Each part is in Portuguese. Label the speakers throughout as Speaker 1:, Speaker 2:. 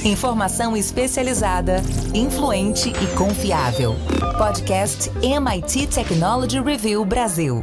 Speaker 1: Informação especializada, influente e confiável. Podcast MIT Technology Review Brasil.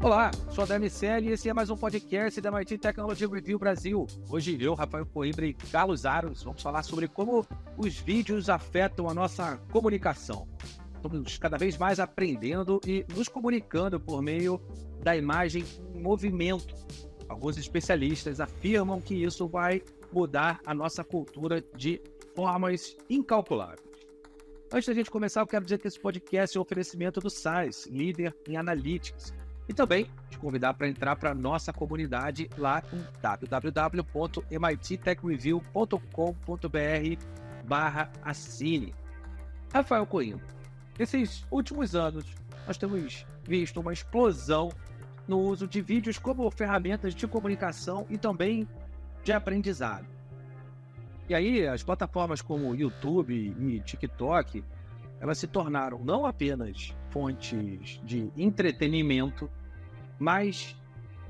Speaker 2: Olá, sou André Miceli e esse é mais um podcast da MIT Technology Review Brasil. Hoje eu, Rafael Coimbra e Carlos Aros vamos falar sobre como os vídeos afetam a nossa comunicação. Estamos cada vez mais aprendendo e nos comunicando por meio da imagem em movimento. Alguns especialistas afirmam que isso vai mudar a nossa cultura de formas incalculáveis. Antes da gente começar, eu quero dizer que esse podcast é um oferecimento do SAIS, líder em Analytics. E também te convidar para entrar para a nossa comunidade lá em www.mittechreview.com.br/assine. Rafael Coimbra, nesses últimos anos nós temos visto uma explosão no uso de vídeos como ferramentas de comunicação e também de aprendizado. E aí as plataformas como YouTube e TikTok, elas se tornaram não apenas fontes de entretenimento, mas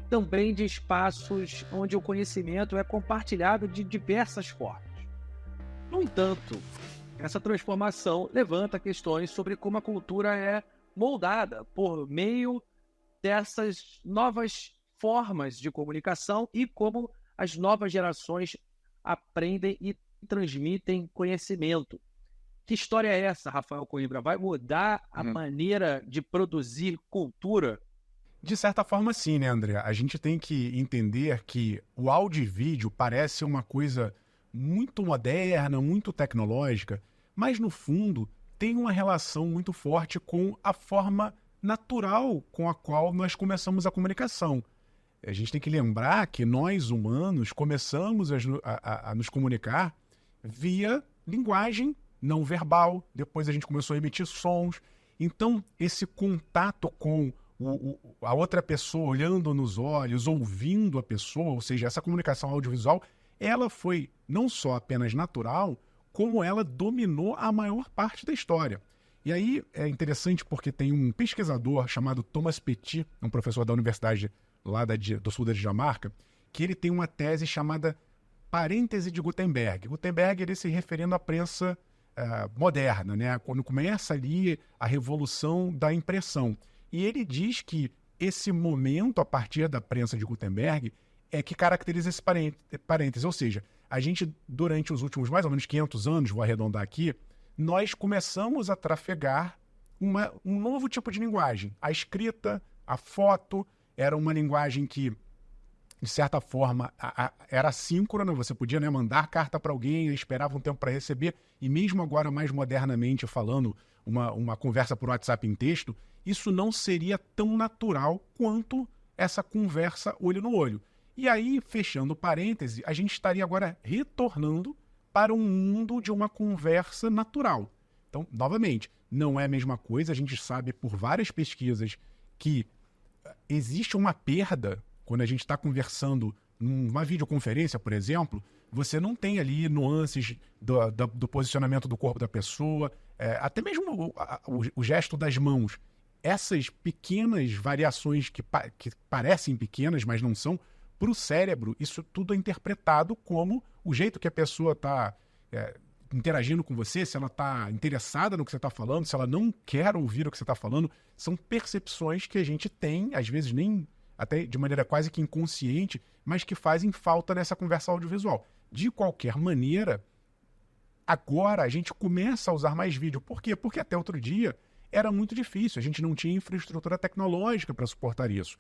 Speaker 2: também de espaços onde o conhecimento é compartilhado de diversas formas. No entanto, essa transformação levanta questões sobre como a cultura é moldada por meio dessas novas formas de comunicação e como as novas gerações aprendem e transmitem conhecimento. Que história é essa, Rafael Coimbra? Vai mudar a maneira de produzir cultura?
Speaker 3: De certa forma, sim, né, André? A gente tem que entender que o áudio e vídeo parece uma coisa muito moderna, muito tecnológica, mas, no fundo, tem uma relação muito forte com a forma natural com a qual nós começamos a comunicação. A gente tem que lembrar que nós, humanos, começamos a nos comunicar via linguagem não verbal, depois a gente começou a emitir sons. Então, esse contato com a outra pessoa, olhando nos olhos, ouvindo a pessoa, ou seja, essa comunicação audiovisual, ela foi não só apenas natural, como ela dominou a maior parte da história. E aí é interessante porque tem um pesquisador chamado Thomas Pettit, um professor da universidade lá do sul da Dinamarca, que ele tem uma tese chamada Parêntese de Gutenberg. Gutenberg, ele se referindo à prensa moderna, né? Quando começa ali a revolução da impressão. E ele diz que esse momento, a partir da prensa de Gutenberg, é que caracteriza esse parêntese. Ou seja, a gente, durante os últimos mais ou menos 500 anos, vou arredondar aqui, nós começamos a trafegar um novo tipo de linguagem. A escrita, a foto, era uma linguagem que, de certa forma, era assíncrona, você podia, né, mandar carta para alguém, esperava um tempo para receber, e mesmo agora, mais modernamente falando, uma conversa por WhatsApp em texto, isso não seria tão natural quanto essa conversa olho no olho. E aí, fechando parêntese, a gente estaria agora retornando para um mundo de uma conversa natural. Então, novamente, não é a mesma coisa, a gente sabe por várias pesquisas que existe uma perda quando a gente está conversando numa videoconferência, por exemplo. Você não tem ali nuances do posicionamento do corpo da pessoa, até mesmo o gesto das mãos. Essas pequenas variações que parecem pequenas, mas não são, para o cérebro, isso tudo é interpretado como o jeito que a pessoa está interagindo com você, se ela está interessada no que você está falando, se ela não quer ouvir o que você está falando. São percepções que a gente tem, às vezes nem até de maneira quase que inconsciente, mas que fazem falta nessa conversa audiovisual. De qualquer maneira, agora a gente começa a usar mais vídeo. Por quê? Porque até outro dia era muito difícil, a gente não tinha infraestrutura tecnológica para suportar isso.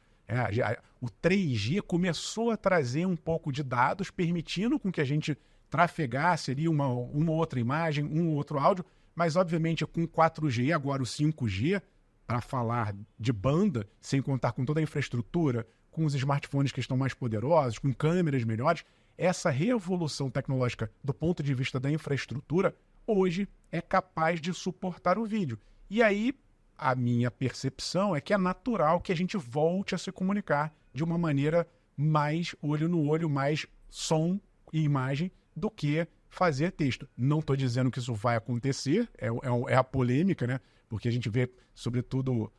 Speaker 3: O 3G começou a trazer um pouco de dados, permitindo com que a gente trafegasse ali uma outra imagem, um outro áudio, mas obviamente com 4G e agora o 5G, para falar de banda, sem contar com toda a infraestrutura, com os smartphones que estão mais poderosos, com câmeras melhores, essa revolução tecnológica do ponto de vista da infraestrutura, hoje é capaz de suportar o vídeo. E aí, a minha percepção é que é natural que a gente volte a se comunicar de uma maneira mais olho no olho, mais som e imagem, do que fazer texto. Não estou dizendo que isso vai acontecer, é a polêmica, né? Porque a gente vê, sobretudo,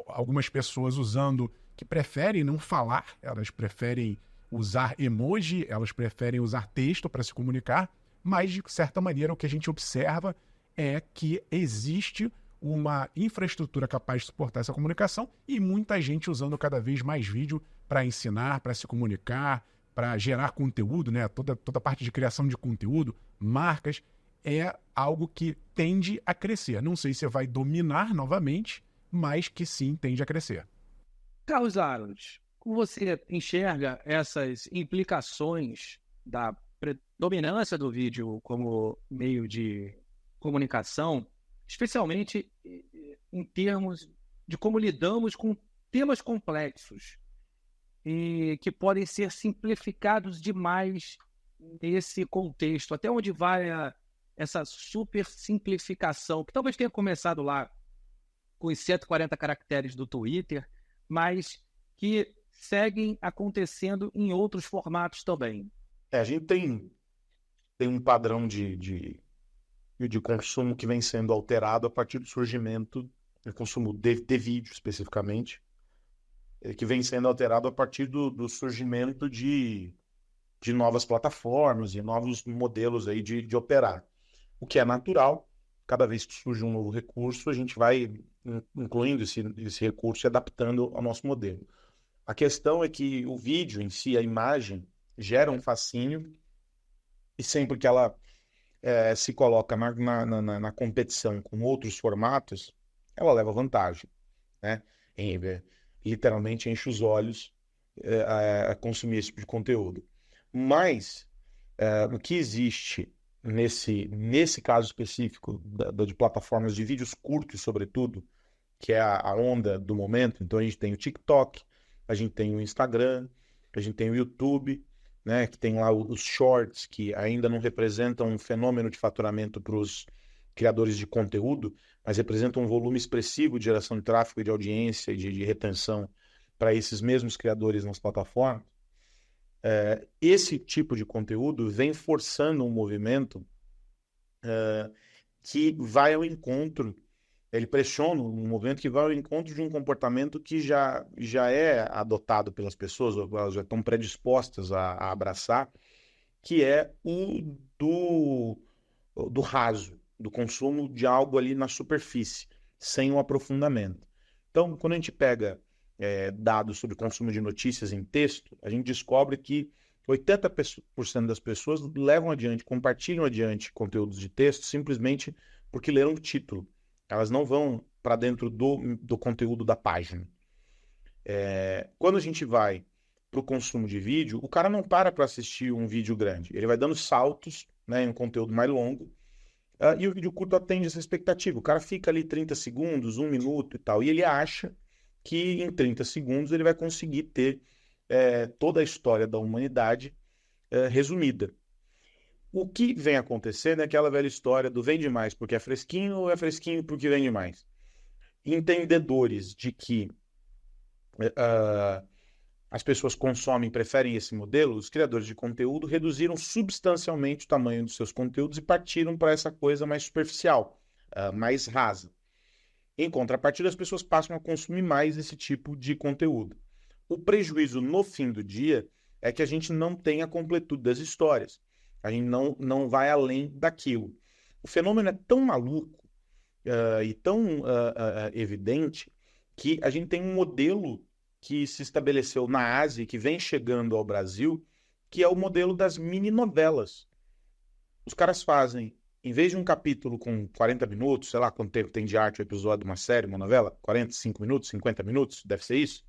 Speaker 3: algumas pessoas usando que preferem não falar, elas preferem usar emoji, elas preferem usar texto para se comunicar, mas, de certa maneira, o que a gente observa é que existe uma infraestrutura capaz de suportar essa comunicação e muita gente usando cada vez mais vídeo para ensinar, para se comunicar, para gerar conteúdo, né? Toda a parte de criação de conteúdo, marcas, é algo que tende a crescer. Não sei se vai dominar novamente, mas que sim tende a crescer.
Speaker 2: Carlos Aros, como você enxerga essas implicações da predominância do vídeo como meio de comunicação, especialmente em termos de como lidamos com temas complexos e que podem ser simplificados demais nesse contexto? Até onde vai essa super simplificação, que talvez tenha começado lá com os 140 caracteres do Twitter, mas que seguem acontecendo em outros formatos também?
Speaker 4: A gente tem um padrão de consumo que vem sendo alterado a partir do surgimento do consumo de vídeo, especificamente, que vem sendo alterado a partir do surgimento de novas plataformas e novos modelos aí de operar. O que é natural, cada vez que surge um novo recurso, a gente vai incluindo esse recurso e adaptando ao nosso modelo. A questão é que o vídeo em si, a imagem, gera um fascínio e sempre que ela se coloca na competição com outros formatos, ela leva vantagem, né? Literalmente enche os olhos a consumir esse tipo de conteúdo. Mas o que existe nesse caso específico de plataformas de vídeos curtos, sobretudo, que é a onda do momento, então a gente tem o TikTok, a gente tem o Instagram, a gente tem o YouTube, né, que tem lá os shorts, que ainda não representam um fenômeno de faturamento para os criadores de conteúdo, mas representam um volume expressivo de geração de tráfego e de audiência e de retenção para esses mesmos criadores nas plataformas. Esse tipo de conteúdo vem forçando um movimento que vai ao encontro, ele pressiona um movimento que vai ao encontro de um comportamento que já é adotado pelas pessoas, ou elas já estão predispostas a abraçar, que é o do raso, do consumo de algo ali na superfície, sem um aprofundamento. Então, quando a gente pega dados sobre consumo de notícias em texto, a gente descobre que 80% das pessoas levam adiante, compartilham adiante conteúdos de texto simplesmente porque leram o título. Elas não vão para dentro do conteúdo da página. Quando a gente vai para o consumo de vídeo, o cara não para assistir um vídeo grande. Ele vai dando saltos, né, em um conteúdo mais longo, e o vídeo curto atende essa expectativa. O cara fica ali 30 segundos, 1 minuto e tal, e ele acha que em 30 segundos ele vai conseguir ter toda a história da humanidade resumida. O que vem acontecendo é aquela velha história do vende mais porque é fresquinho ou é fresquinho porque vende mais. Entendedores de que as pessoas consomem, preferem esse modelo, os criadores de conteúdo reduziram substancialmente o tamanho dos seus conteúdos e partiram para essa coisa mais superficial, mais rasa. Em contrapartida, as pessoas passam a consumir mais esse tipo de conteúdo. O prejuízo no fim do dia é que a gente não tem a completude das histórias. A gente não vai além daquilo. O fenômeno é tão maluco e tão evidente que a gente tem um modelo que se estabeleceu na Ásia e que vem chegando ao Brasil, que é o modelo das mini-novelas. Os caras fazem, em vez de um capítulo com 40 minutos, sei lá quanto tempo tem de arte o episódio de uma série, uma novela, 45 minutos, 50 minutos, deve ser isso,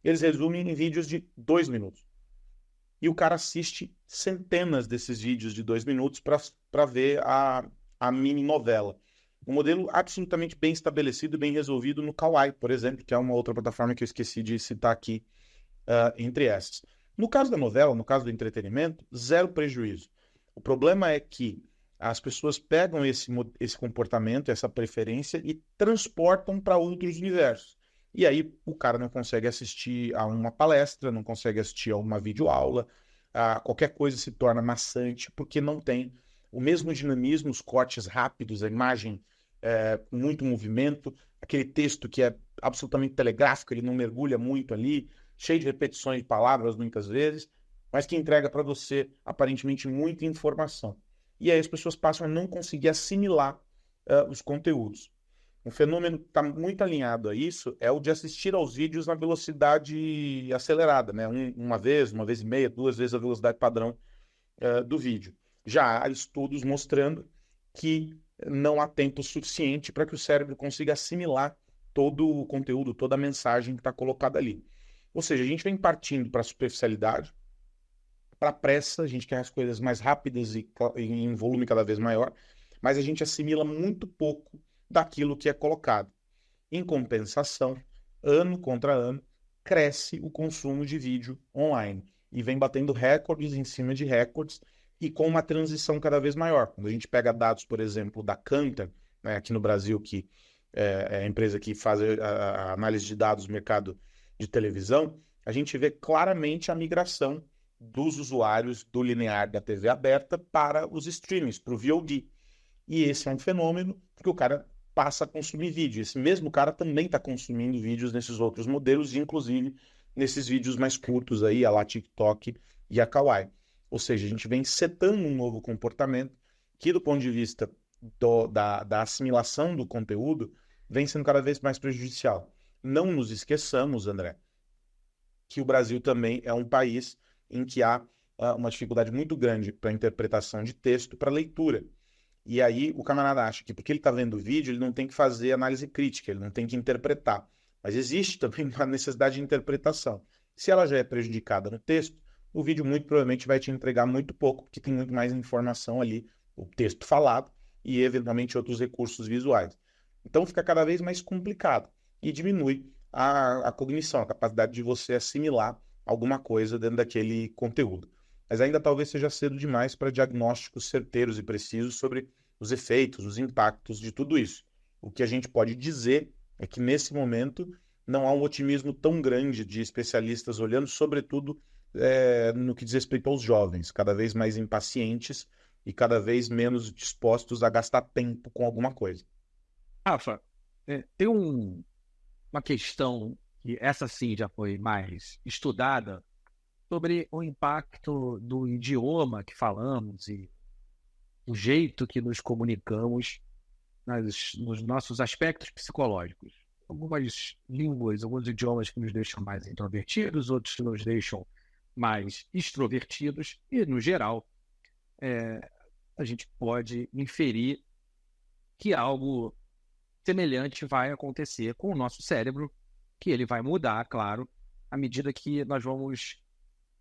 Speaker 4: eles resumem em vídeos de 2 minutos. E o cara assiste centenas desses vídeos de 2 minutos para ver a mini-novela. Um modelo absolutamente bem estabelecido e bem resolvido no Kawaii, por exemplo, que é uma outra plataforma que eu esqueci de citar aqui entre essas. No caso da novela, no caso do entretenimento, zero prejuízo. O problema é que as pessoas pegam esse comportamento, essa preferência e transportam para outros universos. E aí o cara não consegue assistir a uma palestra, não consegue assistir a uma videoaula, qualquer coisa se torna maçante porque não tem o mesmo dinamismo, os cortes rápidos, a imagem com muito movimento, aquele texto que é absolutamente telegráfico, ele não mergulha muito ali, cheio de repetições de palavras muitas vezes, mas que entrega para você aparentemente muita informação. E aí as pessoas passam a não conseguir assimilar os conteúdos. Um fenômeno que está muito alinhado a isso é o de assistir aos vídeos na velocidade acelerada, né? Uma vez e meia, 2 vezes a velocidade padrão do vídeo. Já há estudos mostrando que não há tempo suficiente para que o cérebro consiga assimilar todo o conteúdo, toda a mensagem que está colocada ali. Ou seja, a gente vem partindo para a superficialidade, para a pressa, a gente quer as coisas mais rápidas e em volume cada vez maior, mas a gente assimila muito pouco daquilo que é colocado. Em compensação, ano contra ano, cresce o consumo de vídeo online e vem batendo recordes em cima de recordes e com uma transição cada vez maior. Quando a gente pega dados, por exemplo, da Kantar, né, aqui no Brasil, que é a empresa que faz a análise de dados do mercado de televisão, a gente vê claramente a migração dos usuários do linear da TV aberta para os streamings, para o VOD. E esse é um fenômeno porque o cara passa a consumir vídeo. Esse mesmo cara também está consumindo vídeos nesses outros modelos, inclusive nesses vídeos mais curtos aí, a lá TikTok e a Kawaii. Ou seja, a gente vem setando um novo comportamento que, do ponto de vista da assimilação do conteúdo, vem sendo cada vez mais prejudicial. Não nos esqueçamos, André, que o Brasil também é um país em que há uma dificuldade muito grande para a interpretação de texto, para leitura. E aí o camarada acha que porque ele está vendo o vídeo, ele não tem que fazer análise crítica, ele não tem que interpretar. Mas existe também uma necessidade de interpretação. Se ela já é prejudicada no texto, o vídeo muito provavelmente vai te entregar muito pouco, porque tem muito mais informação ali, o texto falado e eventualmente outros recursos visuais. Então fica cada vez mais complicado e diminui a cognição, a capacidade de você assimilar alguma coisa dentro daquele conteúdo. Mas ainda talvez seja cedo demais para diagnósticos certeiros e precisos sobre os efeitos, os impactos de tudo isso. O que a gente pode dizer é que nesse momento não há um otimismo tão grande de especialistas olhando, sobretudo no que diz respeito aos jovens, cada vez mais impacientes e cada vez menos dispostos a gastar tempo com alguma coisa.
Speaker 2: Rafa, tem uma questão que essa sim já foi mais estudada sobre o impacto do idioma que falamos e o jeito que nos comunicamos nos nossos aspectos psicológicos. Algumas línguas, alguns idiomas que nos deixam mais introvertidos, outros que nos deixam mais extrovertidos e, no geral, a gente pode inferir que algo semelhante vai acontecer com o nosso cérebro, que ele vai mudar, claro, à medida que nós vamos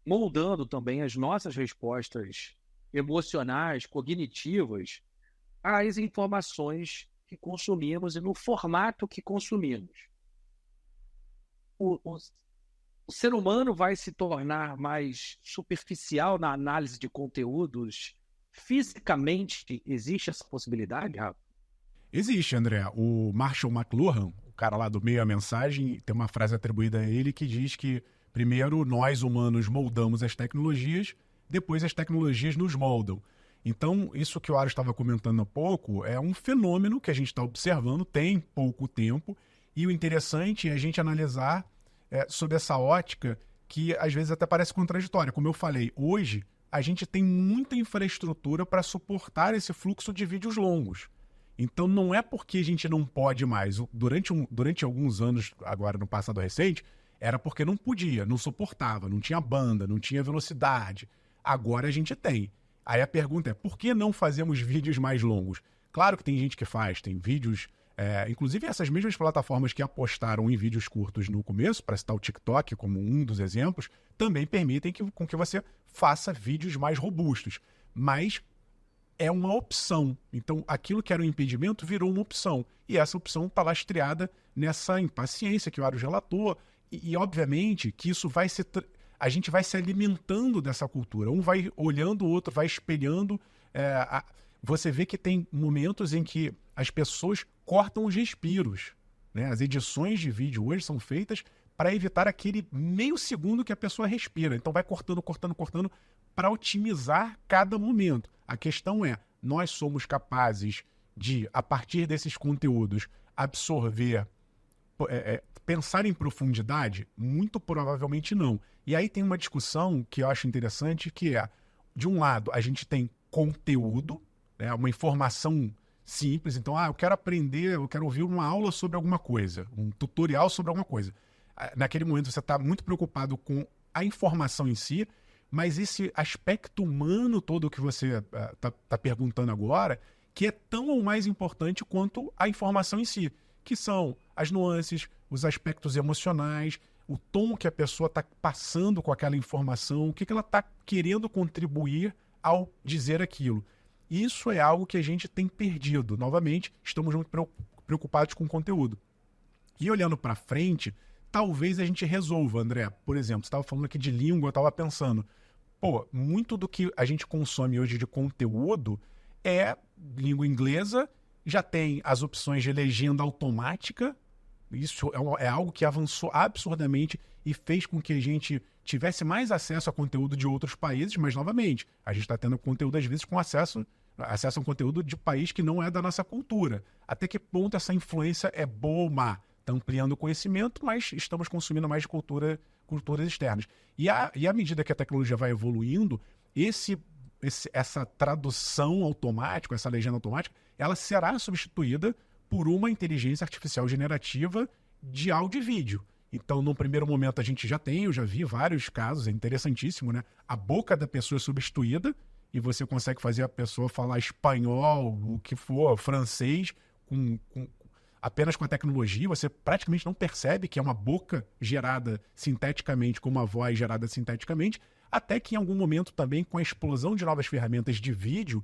Speaker 2: moldando também as nossas respostas emocionais, cognitivas, às informações que consumimos e no formato que consumimos. O ser humano vai se tornar mais superficial na análise de conteúdos? Fisicamente, existe essa possibilidade, Rafa?
Speaker 3: Existe, André. O Marshall McLuhan, o cara lá do Meio à Mensagem, tem uma frase atribuída a ele que diz que primeiro nós humanos moldamos as tecnologias, depois as tecnologias nos moldam. Então, isso que o Aro estava comentando há pouco é um fenômeno que a gente está observando, tem pouco tempo, e o interessante é a gente analisar sob essa ótica que às vezes até parece contraditória. Como eu falei, hoje a gente tem muita infraestrutura para suportar esse fluxo de vídeos longos. Então não é porque a gente não pode mais. Durante alguns anos, agora no passado recente, era porque não podia, não suportava, não tinha banda, não tinha velocidade. Agora a gente tem. Aí a pergunta é, por que não fazemos vídeos mais longos? Claro que tem gente que faz, tem vídeos... inclusive essas mesmas plataformas que apostaram em vídeos curtos no começo, para citar o TikTok como um dos exemplos, também permitem com que você faça vídeos mais robustos. Mas é uma opção. Então, aquilo que era um impedimento virou uma opção. E essa opção está lastreada nessa impaciência que o Aro relatou. E obviamente, que isso vai se... A gente vai se alimentando dessa cultura. Um vai olhando, o outro vai espelhando. Você vê que tem momentos em que as pessoas cortam os respiros, né? As edições de vídeo hoje são feitas para evitar aquele meio segundo que a pessoa respira. Então vai cortando para otimizar cada momento. A questão é, nós somos capazes de, a partir desses conteúdos, absorver, pensar em profundidade? Muito provavelmente não. E aí tem uma discussão que eu acho interessante, que é, de um lado, a gente tem conteúdo, né, uma informação simples. Então, eu quero aprender, eu quero ouvir uma aula sobre alguma coisa, um tutorial sobre alguma coisa. Naquele momento você está muito preocupado com a informação em si, mas esse aspecto humano todo que você está perguntando agora, que é tão ou mais importante quanto a informação em si, que são as nuances, os aspectos emocionais, o tom que a pessoa está passando com aquela informação, o que ela está querendo contribuir ao dizer aquilo. Isso é algo que a gente tem perdido. Novamente, estamos muito preocupados com o conteúdo. E olhando para frente, talvez a gente resolva, André. Por exemplo, você estava falando aqui de língua, eu estava pensando, muito do que a gente consome hoje de conteúdo é língua inglesa, já tem as opções de legenda automática. Isso é algo que avançou absurdamente e fez com que a gente tivesse mais acesso a conteúdo de outros países, mas, novamente, a gente está tendo conteúdo, às vezes, com acesso a um conteúdo de país que não é da nossa cultura. Até que ponto essa influência é boa ou má? Está ampliando o conhecimento, mas estamos consumindo mais de culturas externas. E à medida que a tecnologia vai evoluindo, essa tradução automática, essa legenda automática, ela será substituída por uma inteligência artificial generativa de áudio e vídeo. Então, num primeiro momento, eu já vi vários casos, é interessantíssimo, né? A boca da pessoa é substituída e você consegue fazer a pessoa falar espanhol, o que for, francês, apenas com a tecnologia. Você praticamente não percebe que é uma boca gerada sinteticamente com uma voz gerada sinteticamente, até que em algum momento também, com a explosão de novas ferramentas de vídeo,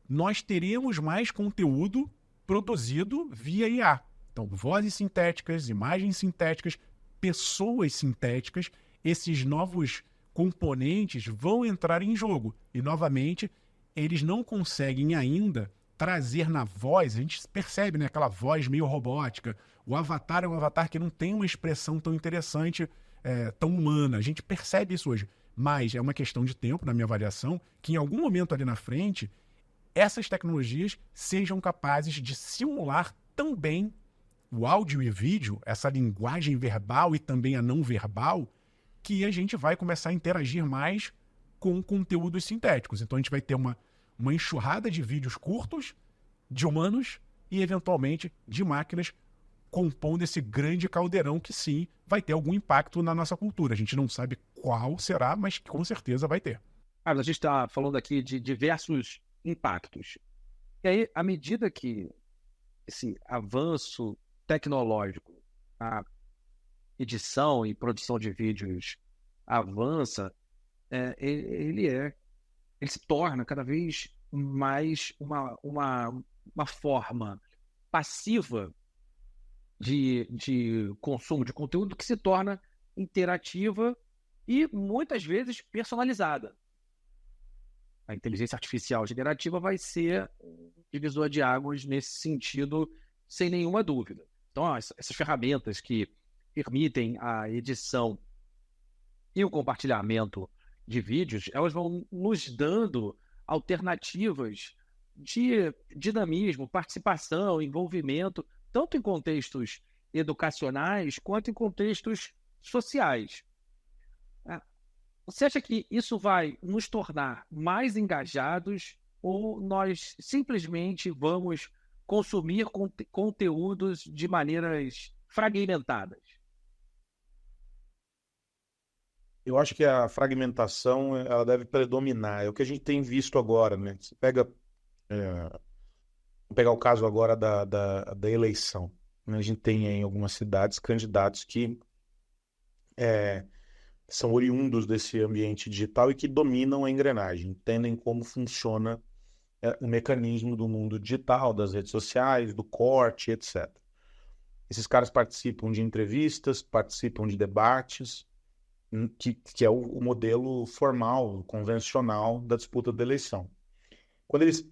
Speaker 3: nós teremos mais conteúdo produzido via IA. Então, vozes sintéticas, imagens sintéticas, pessoas sintéticas, esses novos componentes vão entrar em jogo. E, novamente, eles não conseguem ainda trazer na voz, a gente percebe, né, aquela voz meio robótica. O avatar é um avatar que não tem uma expressão tão interessante, tão humana. A gente percebe isso hoje. Mas é uma questão de tempo, na minha avaliação, que em algum momento ali na frente, essas tecnologias sejam capazes de simular tão bem o áudio e vídeo, essa linguagem verbal e também a não verbal, que a gente vai começar a interagir mais com conteúdos sintéticos. Então a gente vai ter uma enxurrada de vídeos curtos, de humanos e, eventualmente, de máquinas compondo esse grande caldeirão que, sim, vai ter algum impacto na nossa cultura. A gente não sabe qual será, mas que com certeza vai ter.
Speaker 2: A gente está falando aqui de diversos impactos. E aí, à medida que esse avanço tecnológico, a edição e produção de vídeos avança, ele se torna cada vez mais uma forma passiva de consumo de conteúdo que se torna interativa e muitas vezes personalizada. A inteligência artificial generativa vai ser um divisor de águas nesse sentido, sem nenhuma dúvida. Então, essas ferramentas que permitem a edição e o compartilhamento de vídeos, elas vão nos dando alternativas de dinamismo, participação, envolvimento, tanto em contextos educacionais quanto em contextos sociais. Você acha que isso vai nos tornar mais engajados ou nós simplesmente vamos consumir conteúdos de maneiras fragmentadas?
Speaker 4: Eu acho que a fragmentação ela deve predominar. É o que a gente tem visto agora, né? Você pega, vou pegar o caso agora da eleição, né? A gente tem em algumas cidades candidatos que são oriundos desse ambiente digital e que dominam a engrenagem, entendem como funciona o mecanismo do mundo digital, das redes sociais, do corte, etc. Esses caras participam de entrevistas, participam de debates, que é o modelo formal, convencional da disputa da eleição. Quando eles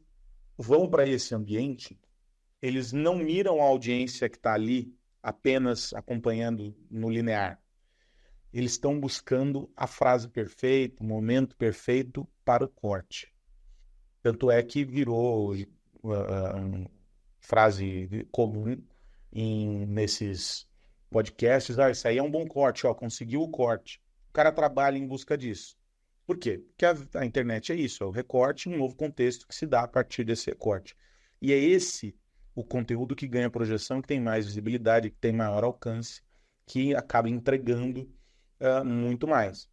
Speaker 4: vão para esse ambiente, eles não miram a audiência que está ali apenas acompanhando no linear. Eles estão buscando a frase perfeita, o momento perfeito para o corte. Tanto é que virou frase comum nesses podcasts. Isso aí é um bom corte, ó, conseguiu o corte. O cara trabalha em busca disso. Por quê? Porque a internet é isso, é o recorte, um novo contexto que se dá a partir desse recorte. E é esse o conteúdo que ganha projeção, que tem mais visibilidade, que tem maior alcance, que acaba entregando muito mais.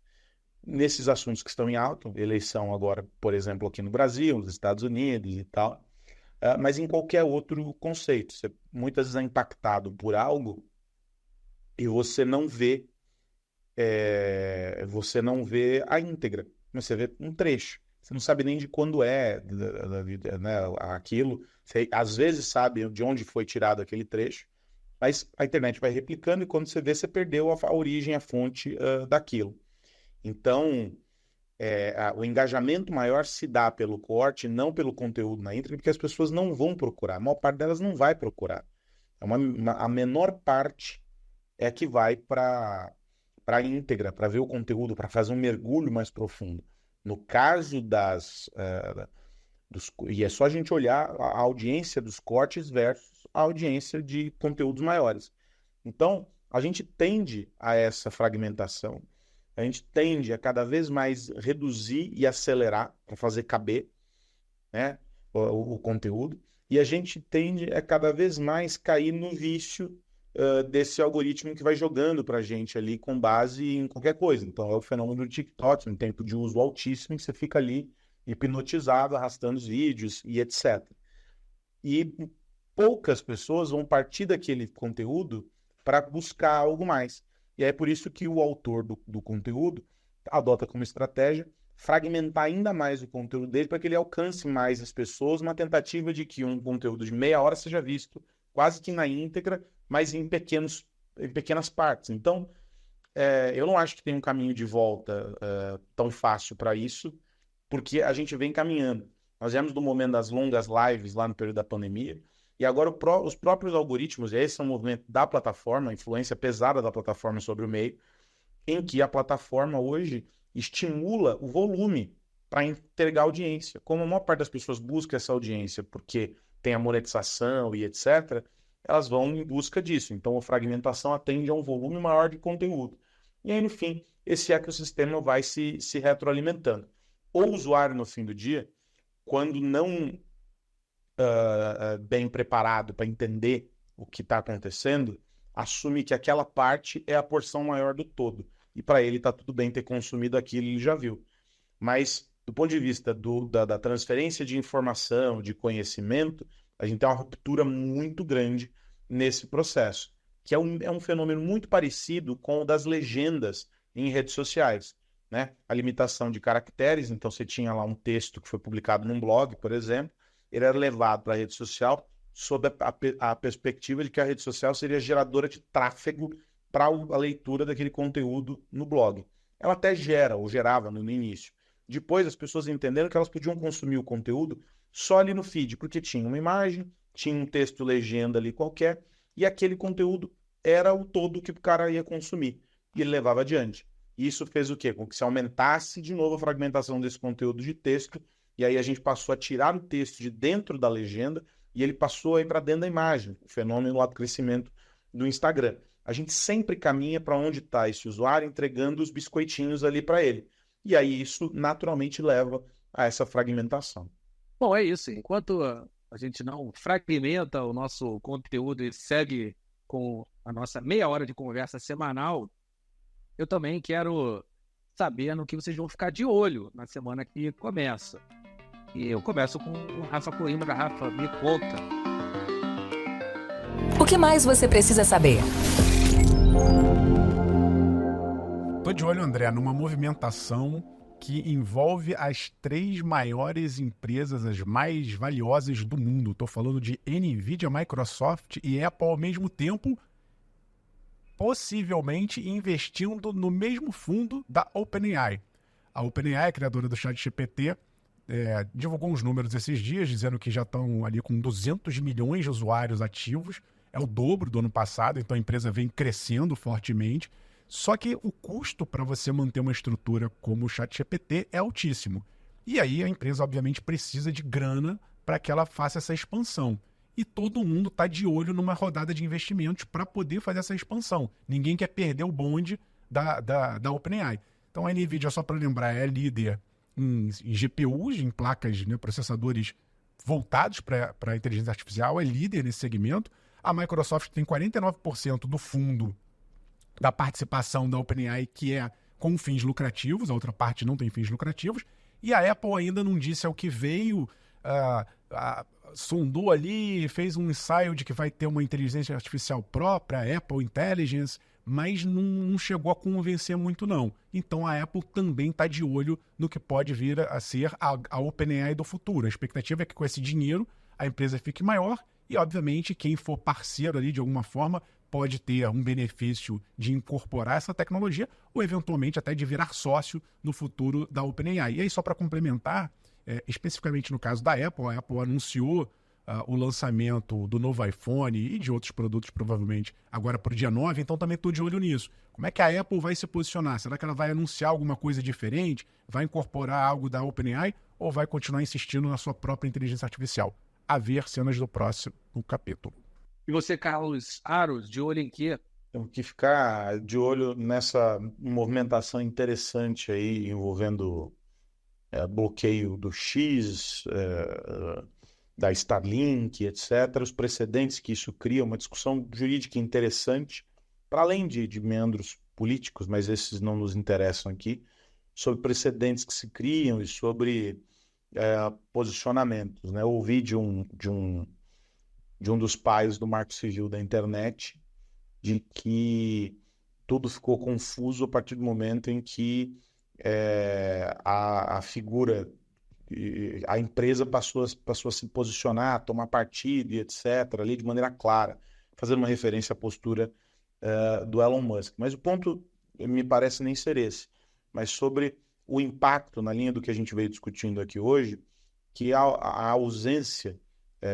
Speaker 4: Nesses assuntos que estão em alta, eleição agora, por exemplo, aqui no Brasil, nos Estados Unidos e tal, mas em qualquer outro conceito. Você muitas vezes é impactado por algo e você não vê a íntegra, mas você vê um trecho. Você não sabe nem de quando né, aquilo. Você às vezes sabe de onde foi tirado aquele trecho, mas a internet vai replicando e quando você vê, você perdeu a origem, a fonte daquilo. Então, o engajamento maior se dá pelo corte, não pelo conteúdo na íntegra, porque as pessoas não vão procurar. A maior parte delas não vai procurar. A menor parte é que vai para a íntegra, para ver o conteúdo, para fazer um mergulho mais profundo. No caso e é só a gente olhar a audiência dos cortes versus a audiência de conteúdos maiores. Então, a gente tende a essa fragmentação. A gente tende a cada vez mais reduzir e acelerar para fazer caber, né, o conteúdo. E a gente tende a cada vez mais cair no vício desse algoritmo que vai jogando para a gente ali com base em qualquer coisa. Então, é o fenômeno do TikTok, um tempo de uso altíssimo, que você fica ali hipnotizado, arrastando os vídeos e etc. E poucas pessoas vão partir daquele conteúdo para buscar algo mais. E é por isso que o autor do conteúdo adota como estratégia fragmentar ainda mais o conteúdo dele para que ele alcance mais as pessoas, uma tentativa de que um conteúdo de meia hora seja visto quase que na íntegra, mas em pequenas partes. Então, eu não acho que tem um caminho de volta tão fácil para isso, porque a gente vem caminhando. Nós viemos do momento das longas lives lá no período da pandemia, e agora os próprios algoritmos, e esse é um movimento da plataforma, a influência pesada da plataforma sobre o meio, em que a plataforma hoje estimula o volume para entregar audiência. Como a maior parte das pessoas busca essa audiência porque tem a monetização e etc., elas vão em busca disso. Então, a fragmentação atende a um volume maior de conteúdo. E aí, no fim, esse ecossistema vai se retroalimentando. O usuário, no fim do dia, quando não bem preparado para entender o que está acontecendo, assume que aquela parte é a porção maior do todo. E para ele está tudo bem ter consumido aquilo, ele já viu. Mas, do ponto de vista da transferência de informação, de conhecimento, a gente tem uma ruptura muito grande nesse processo, que é um fenômeno muito parecido com o das legendas em redes sociais, né? A limitação de caracteres, então você tinha lá um texto que foi publicado num blog, por exemplo, ele era levado para a rede social sob a perspectiva de que a rede social seria geradora de tráfego para a leitura daquele conteúdo no blog. Ela até gerava no início. Depois as pessoas entenderam que elas podiam consumir o conteúdo só ali no feed, porque tinha uma imagem, tinha um texto legenda ali qualquer, e aquele conteúdo era o todo que o cara ia consumir. E ele levava adiante. E isso fez o quê? Com que se aumentasse de novo a fragmentação desse conteúdo de texto, e aí a gente passou a tirar o texto de dentro da legenda, e ele passou a ir para dentro da imagem, o fenômeno lá do crescimento do Instagram. A gente sempre caminha para onde está esse usuário, entregando os biscoitinhos ali para ele. E aí isso naturalmente leva a essa fragmentação.
Speaker 2: Bom, é isso. Enquanto a gente não fragmenta o nosso conteúdo e segue com a nossa meia hora de conversa semanal, eu também quero saber no que vocês vão ficar de olho na semana que começa. E eu começo com o Rafa Coimbra. Rafa, me conta.
Speaker 1: O que mais você precisa saber?
Speaker 3: Tô de olho, André, numa movimentação que envolve as 3 maiores empresas, as mais valiosas do mundo. Tô falando de NVIDIA, Microsoft e Apple ao mesmo tempo, possivelmente investindo no mesmo fundo da OpenAI. A OpenAI, criadora do ChatGPT, divulgou uns números esses dias, dizendo que já estão ali com 200 milhões de usuários ativos. É o dobro do ano passado, então a empresa vem crescendo fortemente. Só que o custo para você manter uma estrutura como o ChatGPT é altíssimo. E aí a empresa, obviamente, precisa de grana para que ela faça essa expansão. E todo mundo está de olho numa rodada de investimentos para poder fazer essa expansão. Ninguém quer perder o bonde da OpenAI. Então a NVIDIA, só para lembrar, é líder em GPUs, em placas, né, processadores voltados para a inteligência artificial, é líder nesse segmento. A Microsoft tem 49% do fundo da participação da OpenAI, que é com fins lucrativos, a outra parte não tem fins lucrativos, e a Apple ainda não disse ao que veio, sondou ali, fez um ensaio de que vai ter uma inteligência artificial própria, a Apple Intelligence, mas não chegou a convencer muito não. Então a Apple também está de olho no que pode vir a ser a OpenAI do futuro. A expectativa é que com esse dinheiro a empresa fique maior e, obviamente, quem for parceiro ali de alguma forma pode ter um benefício de incorporar essa tecnologia ou, eventualmente, até de virar sócio no futuro da OpenAI. E aí, só para complementar, especificamente no caso da Apple, a Apple anunciou o lançamento do novo iPhone e de outros produtos, provavelmente, agora para o dia 9, então também estou de olho nisso. Como é que a Apple vai se posicionar? Será que ela vai anunciar alguma coisa diferente? Vai incorporar algo da OpenAI ou vai continuar insistindo na sua própria inteligência artificial? A ver cenas do próximo capítulo.
Speaker 2: E você, Carlos Aros, de olho em quê?
Speaker 4: Temos que ficar de olho nessa movimentação interessante aí envolvendo bloqueio do X, da Starlink, etc. Os precedentes que isso cria, uma discussão jurídica interessante, para além de meandros políticos, mas esses não nos interessam aqui, sobre precedentes que se criam e sobre posicionamentos, né? Eu ouvi de um dos pais do Marco Civil da internet de que tudo ficou confuso a partir do momento em que a figura, a empresa passou a se posicionar, a tomar partido e etc., ali de maneira clara, fazendo uma referência à postura do Elon Musk. Mas o ponto me parece nem ser esse, mas sobre o impacto na linha do que a gente veio discutindo aqui hoje, que a ausência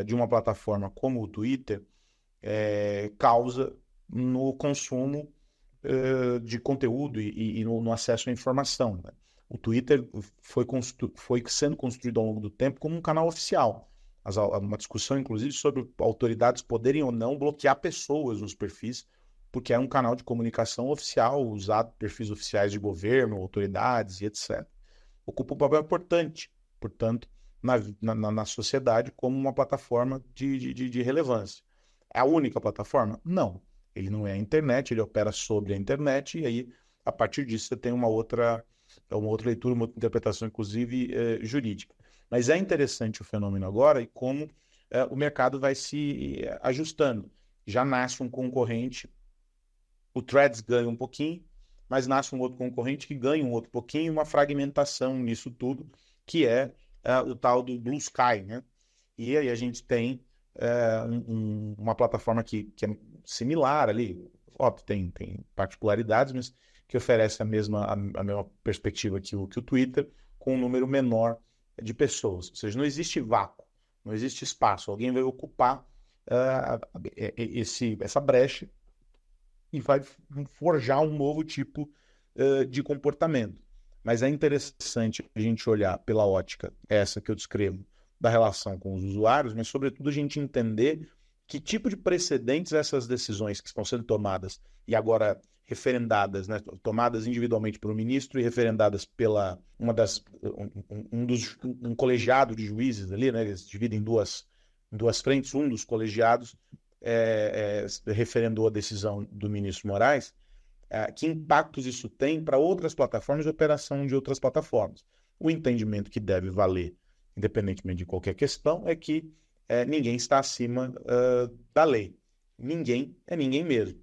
Speaker 4: de uma plataforma como o Twitter causa no consumo de conteúdo e no acesso à informação, né? O Twitter foi sendo construído ao longo do tempo como um canal oficial. Uma discussão, inclusive, sobre autoridades poderem ou não bloquear pessoas nos perfis, porque é um canal de comunicação oficial, usado por perfis oficiais de governo, autoridades e etc. Ocupa um papel importante, portanto, na sociedade como uma plataforma de relevância. É a única plataforma? Não. Ele não é a internet, ele opera sobre a internet, e aí, a partir disso, você tem uma outra leitura, uma outra interpretação, inclusive, jurídica. Mas é interessante o fenômeno agora e como o mercado vai se ajustando. Já nasce um concorrente, o Threads ganha um pouquinho, mas nasce um outro concorrente que ganha um outro pouquinho, uma fragmentação nisso tudo, que é o tal do Blue Sky, né? E aí a gente tem uma plataforma que é similar ali, óbvio, tem particularidades, mas que oferece a mesma perspectiva que o Twitter, com um número menor de pessoas. Ou seja, não existe vácuo, não existe espaço. Alguém vai ocupar essa brecha e vai forjar um novo tipo de comportamento. Mas é interessante a gente olhar pela ótica, essa que eu descrevo, da relação com os usuários, mas, sobretudo, a gente entender que tipo de precedentes essas decisões que estão sendo tomadas e agora referendadas, né, tomadas individualmente pelo ministro e referendadas pela um colegiado de juízes ali, né, eles dividem em duas frentes, um dos colegiados referendou a decisão do ministro Moraes, que impactos isso tem para outras plataformas e operação de outras plataformas. O entendimento que deve valer, independentemente de qualquer questão, é que ninguém está acima da lei. Ninguém é ninguém mesmo.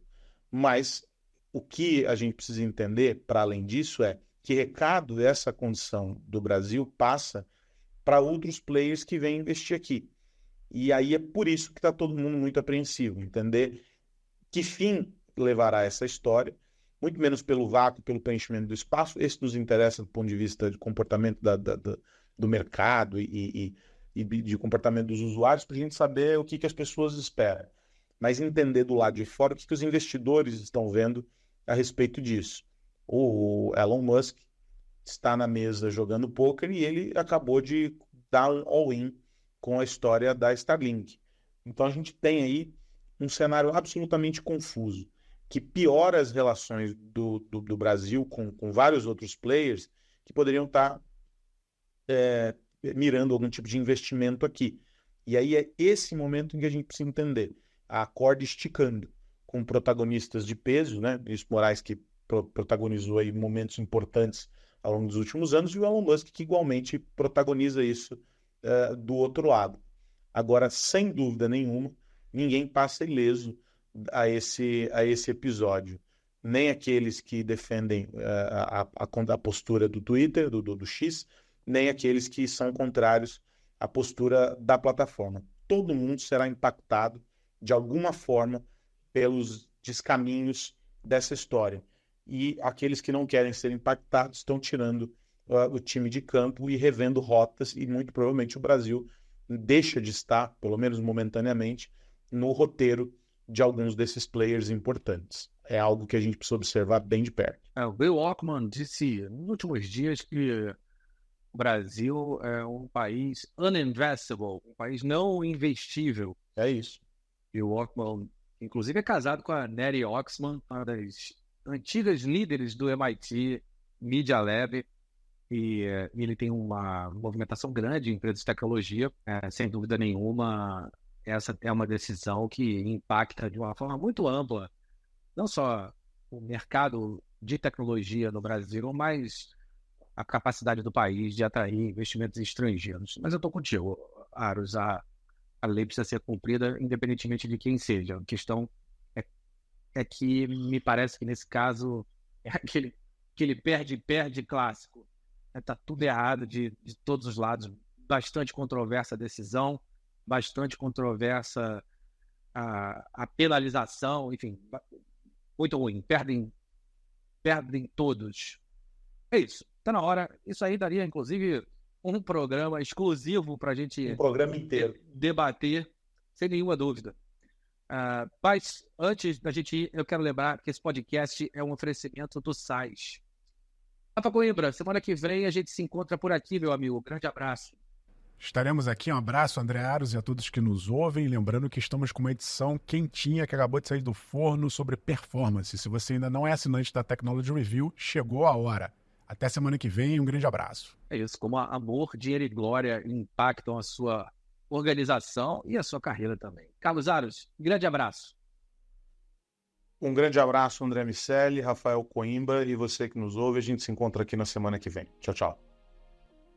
Speaker 4: Mas o que a gente precisa entender, para além disso, é que recado essa condição do Brasil passa para outros players que vêm investir aqui. E aí é por isso que está todo mundo muito apreensivo, entender que fim levará essa história, muito menos pelo vácuo, pelo preenchimento do espaço. Esse nos interessa do ponto de vista de comportamento do mercado e de comportamento dos usuários, para a gente saber o que as pessoas esperam. Mas entender do lado de fora o que os investidores estão vendo a respeito disso. O Elon Musk está na mesa jogando pôquer e ele acabou de dar um all-in com a história da Starlink. Então a gente tem aí um cenário absolutamente confuso, que piora as relações do Brasil com vários outros players que poderiam estar mirando algum tipo de investimento aqui. E aí é esse momento em que a gente precisa entender a corda esticando, com protagonistas de peso, né? Isso Moraes que protagonizou aí momentos importantes ao longo dos últimos anos, e o Elon Musk que igualmente protagoniza isso do outro lado. Agora, sem dúvida nenhuma, ninguém passa ileso a esse episódio. Nem aqueles que defendem a postura do Twitter, do X, nem aqueles que são contrários à postura da plataforma. Todo mundo será impactado de alguma forma pelos descaminhos dessa história. E aqueles que não querem ser impactados estão tirando o time de campo e revendo rotas, e muito provavelmente o Brasil deixa de estar, pelo menos momentaneamente, no roteiro de alguns desses players importantes. É algo que a gente precisa observar bem de perto.
Speaker 2: O Bill Ackman disse nos últimos dias que o Brasil é um país uninvestable, um país não investível.
Speaker 4: É isso.
Speaker 2: Bill Ackman, inclusive, é casado com a Nettie Oxman, uma das antigas líderes do MIT Media Lab, e ele tem uma movimentação grande em empresas de tecnologia. Sem dúvida nenhuma, essa é uma decisão que impacta de uma forma muito ampla, não só o mercado de tecnologia no Brasil, mas a capacidade do país de atrair investimentos estrangeiros. Mas eu estou contigo, Aros, a lei precisa ser cumprida independentemente de quem seja. A questão é que me parece que nesse caso é aquele perde clássico. Está tudo errado de todos os lados. Bastante controversa a decisão, bastante controversa a penalização, enfim, muito ruim. Perdem todos. É isso. Está na hora. Isso aí daria, inclusive, um programa exclusivo para a gente
Speaker 4: programa inteiro
Speaker 2: debater, sem nenhuma dúvida. Mas antes da gente ir, eu quero lembrar que esse podcast é um oferecimento do SAIS. Rafa Coimbra, semana que vem a gente se encontra por aqui, meu amigo. Grande abraço.
Speaker 3: Estaremos aqui. Um abraço, André Aros, e a todos que nos ouvem. Lembrando que estamos com uma edição quentinha que acabou de sair do forno sobre performance. Se você ainda não é assinante da Technology Review, chegou a hora. Até semana que vem, um grande abraço.
Speaker 2: É isso, como amor, dinheiro e glória impactam a sua organização e a sua carreira também. Carlos Aros, grande abraço.
Speaker 4: Um grande abraço, André Miceli, Rafael Coimbra e você que nos ouve. A gente se encontra aqui na semana que vem. Tchau, tchau.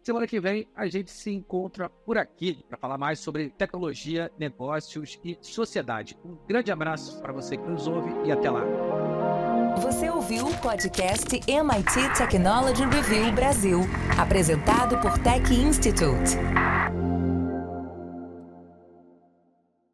Speaker 2: Semana que vem a gente se encontra por aqui para falar mais sobre tecnologia, negócios e sociedade. Um grande abraço para você que nos ouve e até lá.
Speaker 1: Você ouviu o podcast MIT Technology Review Brasil, apresentado por Tech Institute.